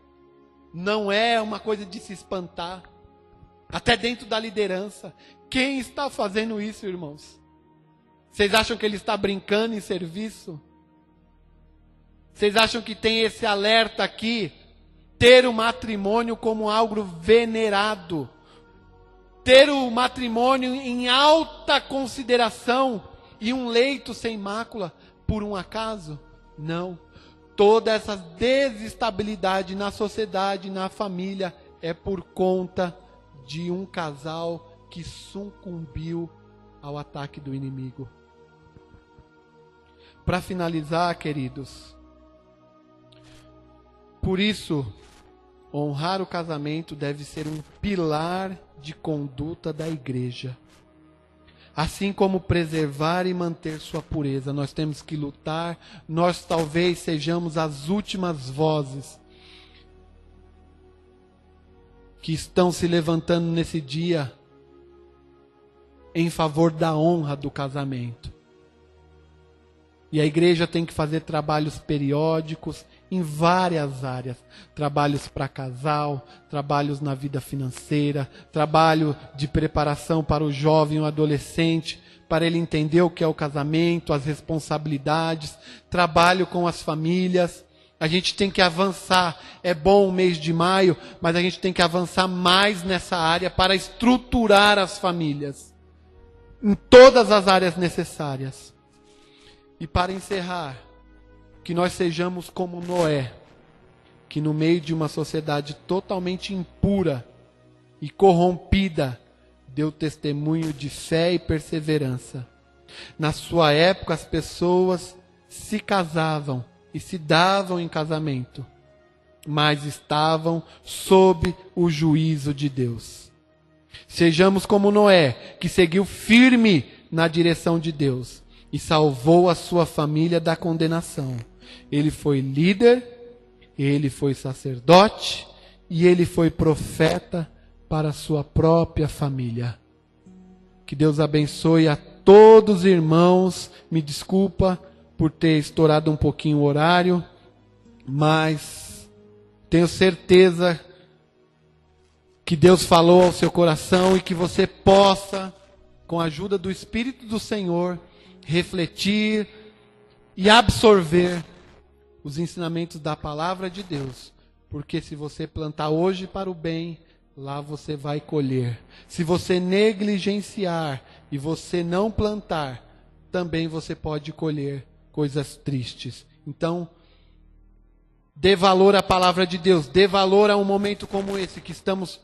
Não é uma coisa de se espantar. Até dentro da liderança. Quem está fazendo isso, irmãos? Vocês acham que ele está brincando em serviço? Vocês acham que tem esse alerta aqui? Ter o matrimônio como algo venerado. Ter o matrimônio em alta consideração. E um leito sem mácula por um acaso? Não. Toda essa desestabilidade na sociedade, na família, é por conta de um casal que sucumbiu ao ataque do inimigo. Para finalizar, queridos, por isso, honrar o casamento deve ser um pilar de conduta da igreja. Assim como preservar e manter sua pureza, nós temos que lutar. Nós talvez sejamos as últimas vozes que estão se levantando nesse dia em favor da honra do casamento. E a igreja tem que fazer trabalhos periódicos em várias áreas. Trabalhos para casal, trabalhos na vida financeira, trabalho de preparação para o jovem e o adolescente, para ele entender o que é o casamento, as responsabilidades, trabalho com as famílias. A gente tem que avançar. É bom o mês de maio, mas a gente tem que avançar mais nessa área para estruturar as famílias em todas as áreas necessárias. E para encerrar, que nós sejamos como Noé, que no meio de uma sociedade totalmente impura e corrompida, deu testemunho de fé e perseverança. Na sua época, as pessoas se casavam e se davam em casamento, mas estavam sob o juízo de Deus. Sejamos como Noé, que seguiu firme na direção de Deus e salvou a sua família da condenação. Ele foi líder, ele foi sacerdote e ele foi profeta para a sua própria família. Que Deus abençoe a todos os irmãos. Me desculpa por ter estourado um pouquinho o horário, mas tenho certeza que Deus falou ao seu coração e que você possa, com a ajuda do Espírito do Senhor, refletir e absorver os ensinamentos da palavra de Deus. Porque se você plantar hoje para o bem, lá você vai colher. Se você negligenciar e você não plantar, também você pode colher coisas tristes. Então, dê valor à palavra de Deus, dê valor a um momento como esse, que estamos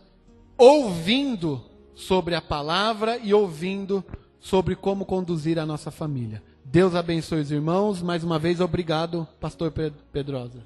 ouvindo sobre a palavra e ouvindo sobre como conduzir a nossa família. Deus abençoe os irmãos. Mais uma vez, obrigado, pastor Pedrosa.